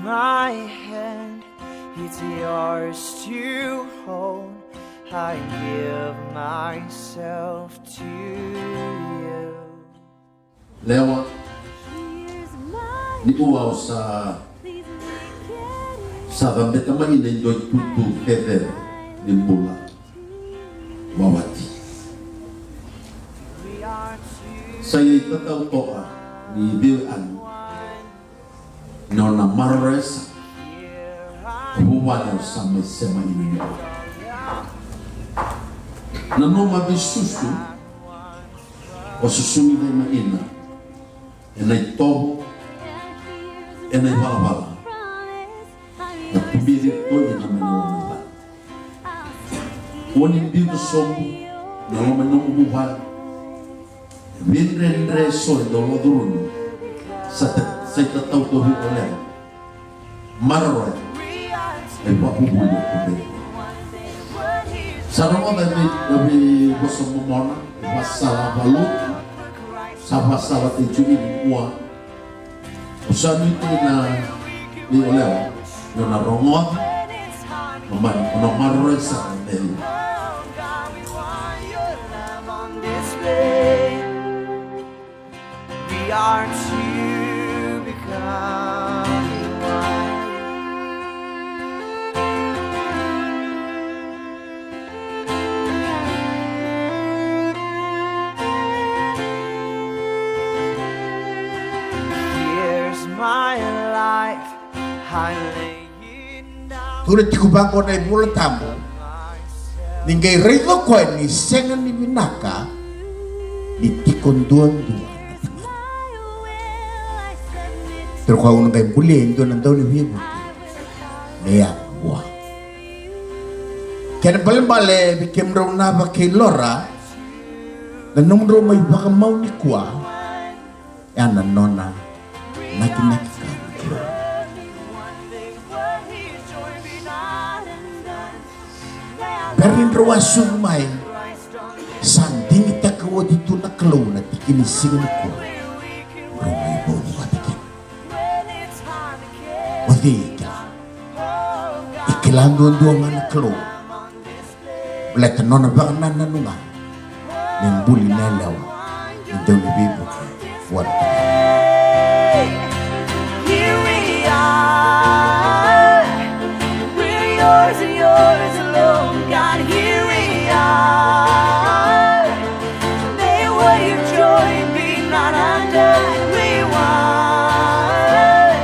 my hand, it's yours to hold. I give myself to you. Lewa ni uau sa gambeta mai nei doi tutu hehe ni mula wawati. Saya itatau toa ni bil an nona marres buwana sama sema ini. Nanoma bisusu o susumi dai maina enai tobo enai bala na tubiri toye na manoma oni bidu somu na manoma buha vinre so do lodrun sa tau to hu ole marwa e papu bulo ko sarong Ju Vosamana masalah balut sama-sama tujuh ini kuat usaha itu ni oleh nona rongot nomor resa dari we are to become one. My life, I lay it down. Tulit ko ba ko na ibulan tamo? Ninggay rito ko ni sengan ni Minaka ni tikonduan-duan. Pero kung nang kayo kulin, doon ang daw ni Bibo. Naya, buwa. Kaya bale-bale, bikim raw na ba kay Lora, na nung raw may baka mau ni Kwa, yan na nona, naki-naki ka. Karin raw sumay, sanding itakawa dito na kalaw na tikinising ni Kwa. Raw may bawa ni Watikin. Watikin. Ikilang doon nga na kalaw. Wala nona ba ang nananungan? Nimbuli na law. Ito ni Bibo. Watikin. Here we are, we're yours and yours alone. God, here we are. May what you joy be not undone. We want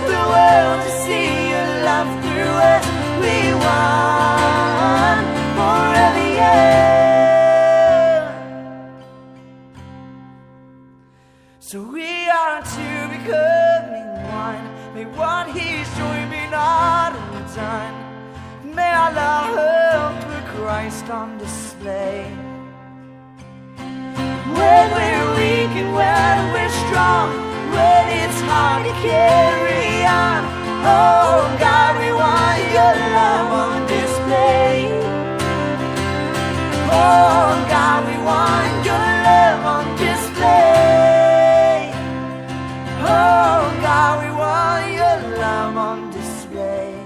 the world to see your love through us. We want more of you. So we are to becoming one. May what He's doing be not undone. May our love put Christ on display. When we're weak and when we're strong, when it's hard to carry on, oh God, we want your love on display. Oh God, we want your love on display. Oh God, we want your love on display.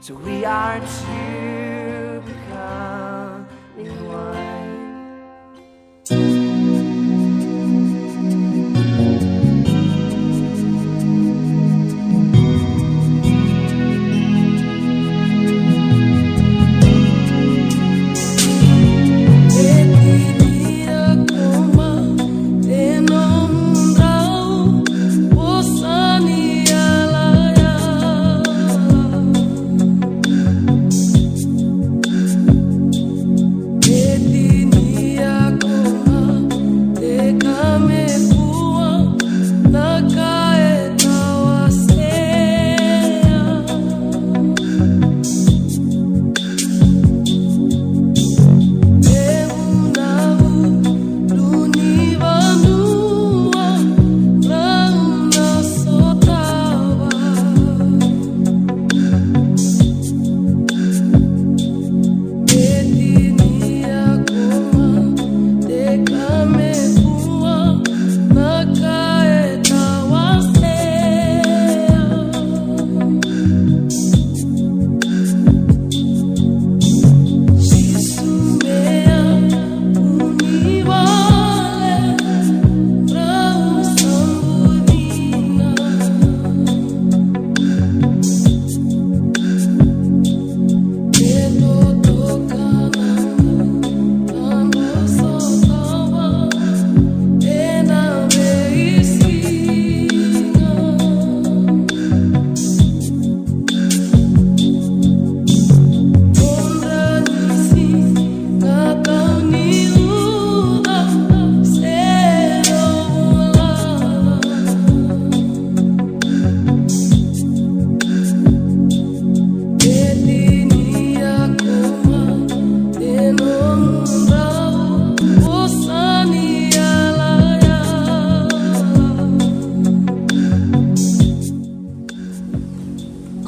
So we are to become one. Baby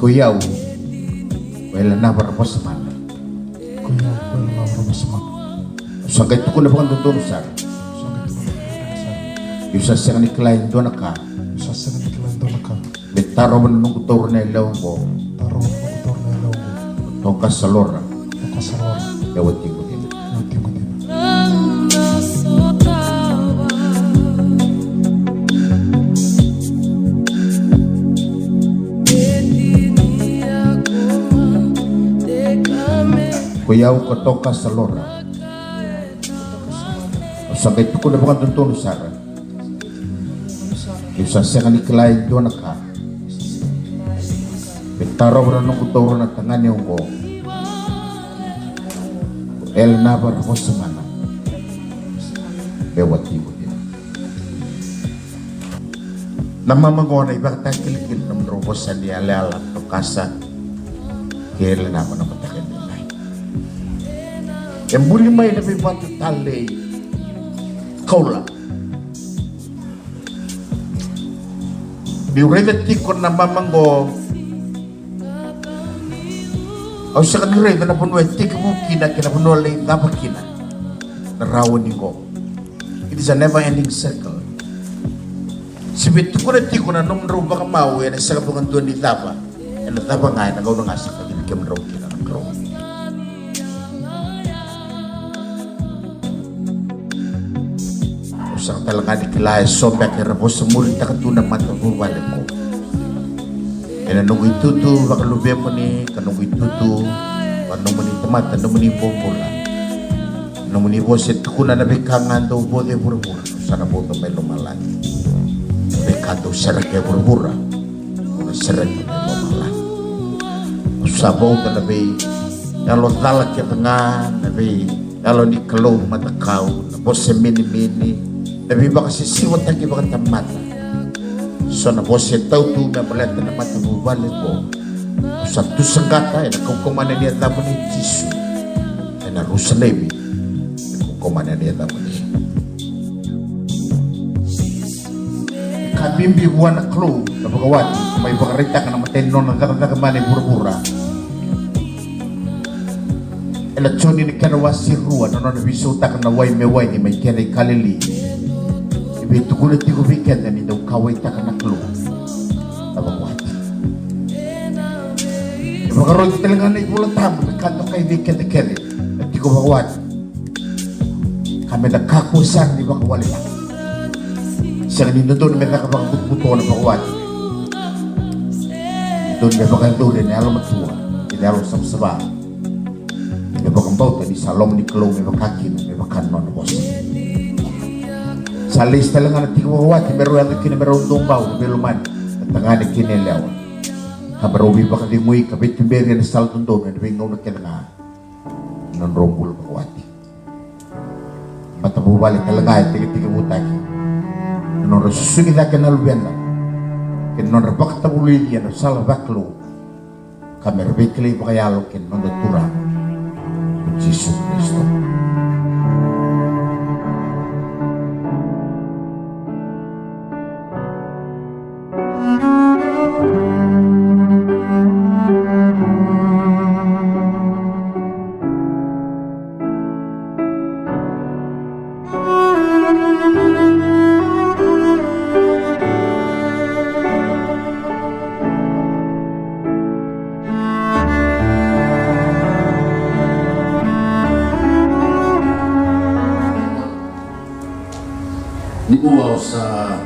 Koibau wala na Ju Vosamana sangka itu kuna bukan tutur sar yusa sengan iklain do naka betaro menung kutor na ilaw mo Tokasa Lora dawat tingko din Koibau ko Tokasa Lora sangka itu kuna bukan tutur sar yusa sengan iklain do naka betaro menung kutor na tangan yung ko na Ju Vosamana dawat tingko din namamangona ibang takilikil ng robosan ni Alala Tokasa kailan naman ang matakin nila yang buli may nabibati tali kaula diuredet tikon namamanggo o sa kanire na napunuay tikimu kina kinapunuay dapat kina narawan ko. It is a never-ending circle. Sibit ko na tiko na nung naro baka maui na sa kabungan doon ni Dava na Dava nga nagaw na nga sa kagibigyan naro kina ng karo. O sa talaga ni kilaya sombya kira po sa mulit na katunang mataveiwekani ko. Nung itutu baka lubya mo ni kanong itutu kanong mo ni tamat kanong mo ni bobola kanong mo ni boset kuna na bekangan daw bode burbura sana boto may lumalan bekado sereke burbura kuna sereke may lumalan usabaw ka na be yalo talak ya tengah na be yalo ni kalo matakaw na bose mini na be baka sisiwat taki baka tamata so na bose tau tu na maleta na mataveiwekani ko sa tu sanggata na kukumana niya damo ni Jisu na Rusalebi kukumana niya damo ni kabimbi buwan na klo na bagawati may bakarita ka na matendo na nagkakamani burbura elachoni ni kanawa sirua na nabisuta ka na way meway ni may kere kalili itu kulit tigo weekend na nito kaway ta ka na klo nabagwati ibagaroon talaga na ibulang tamo nagkanto kay weekend na kere at tigo bagwati kami nagkakusan di bagawali lang siya kanino doon may nakabagbuto na bagwati doon may bagando rin na alam matua hindi alam sabsaba may bagambao ta di salom ni klo may bakakin may bakano na boss sa lista lang ang tingwawati meron ang kinameron dombaw na beluman at tanganin kinelewa kabarobi baka limoy kabit yung beri na salton doon na nabingaw na kinangahan ng rombol bagawati mataveiwekani talaga ay tiga-tiga-utaki nung rasusugid na kinalubyan na kinong rabakatabuloy yan o salabaklo kamerabikli bakayalo kinong natura ng Jesus Cristo. Uaw sa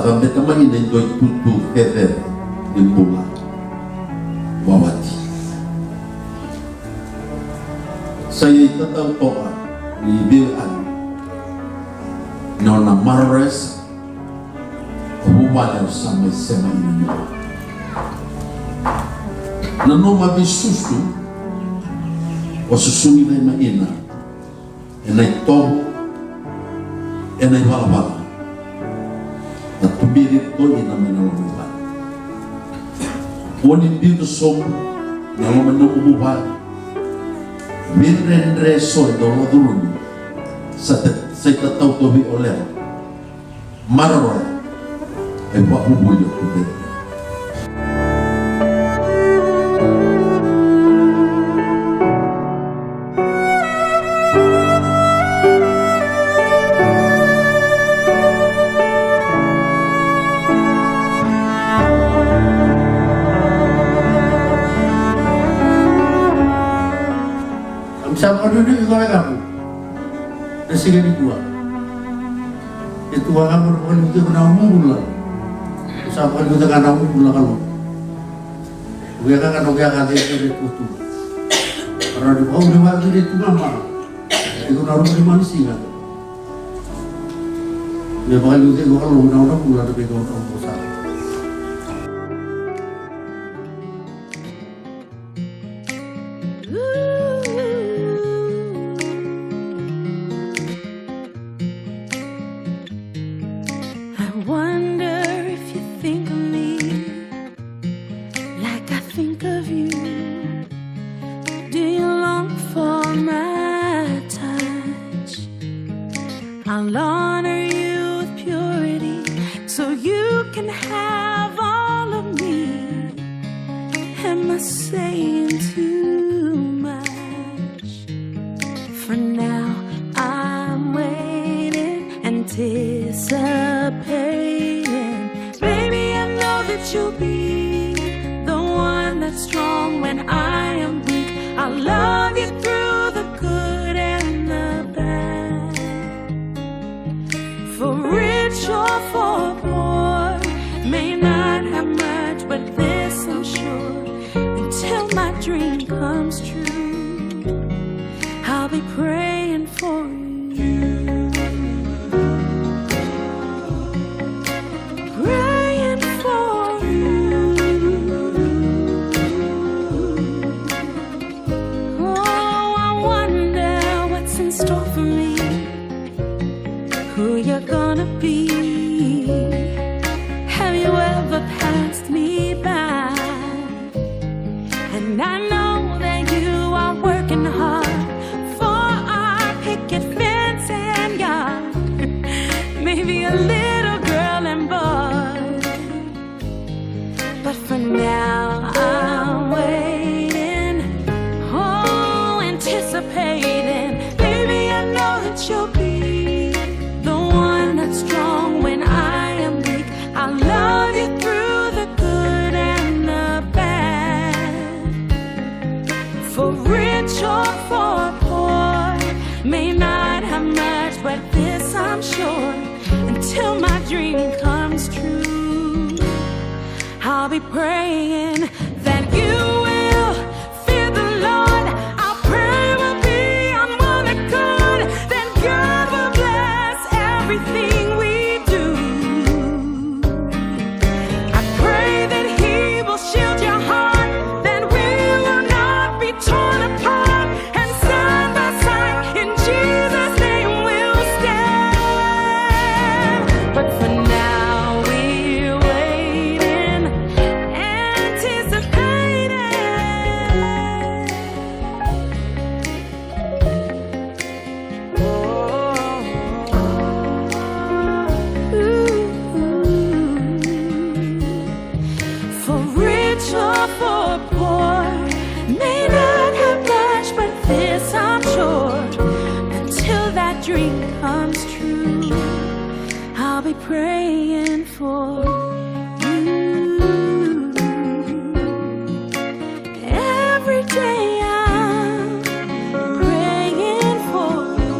gamit naman inenjoy tutu ever ng bunga wawati sa itataw to ni Bilan na mares kumubalaw sa may sema inyo na no mabisusu o susumi na maina na ito enay wala at tubirit doon naman na lumubal. Kunin dito som na naman na lumubal. Minren reso do lodurun sa Cakaudrove oleh marwa ay wapubulyo tubirit. Usapan dulu juga kamu. Nasi gini gua. Itu kamu bukan itu kena mula. Usapan itu kena mula kalau. Gue kan oke itu itu. Karena di bawah di waktu itu mama. Itu naruh di mana sih kan? Ya paling itu gua kalau udah mula tapi gua tak usah. I'll honor you with purity so you can have all of me. Am I saying too much? For now I'm waiting, anticipating. Baby, I know that you'll be the one that's strong when I am weak. I'll love you through the good and the bad. For rich or for poor, may not have much, but this I'm sure. Until my dream comes true, I'll be praying for you. Praying for you. Oh, I wonder what's in store for me, who you're gonna be. Have you ever passed me by? And I know that you are working hard for our picket fence and yard. Maybe a little girl and boy, but for now I'm waiting, oh, anticipating. Baby, I know that you'll be the one that's strong when I am weak. I'll love you through the good and the bad. For rich or for poor, may not have much, but this I'm sure. Until my dream comes true, I'll be praying that you will fear the Lord. I'll pray we'll be on one accord. Then God will bless everything we do. I pray that He will shield your heart, that we will not be torn apart, and side by side in Jesus' name we'll stand. But for now we're waiting, anticipating. For rich or for poor, may not have much, but this I'm sure. Until that dream comes true, I'll be praying for you. Every day I'm praying for you.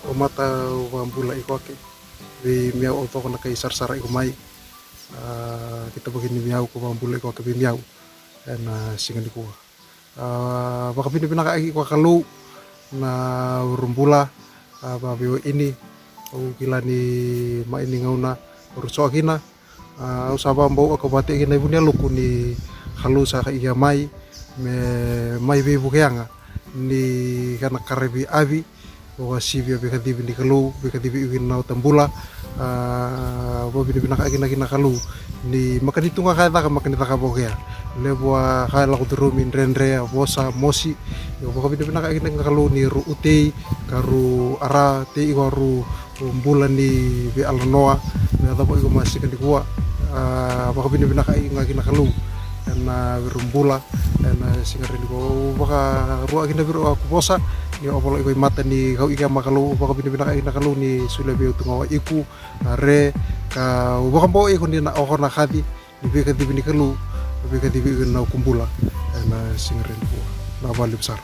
o mata wa bula iko ake vi miau o toko na kai sar-sara iko mai kita begini miau ko bambula iko ake vi miau na singa ni kuwa baka pinaka iko kalau na rumbula ba bio ini o kila ni ma ini ngauna urso akina usaba mbau ako bate ina ibunya luku ni halu sa iya mai me mai be bukeanga ni kana karebi avi o sivia be kadibi ni kalu be kadibi uin na tambula bo bini binaka kina kalu ni makani tunga kaya taka makani taka bokea lebwa kaya laku turumin renre bosa mosi yo baka bini binaka kina kalu ni ru utei karu ara te iwaru bulan ni be alanoa me atabo iko masih kan dikuwa baka bini binaka kina kalu na rumbula na singarin ko baka ruwa kina biro aku bosa ni opolo iko mata ni kau ika makalu baka bini binaka kina kalu ni sulabe utungawa iku re ka baka bo iko ni na okor na khadi ni be kadibi ni kalu be kadibi na kumbula na singarin ko na bali besar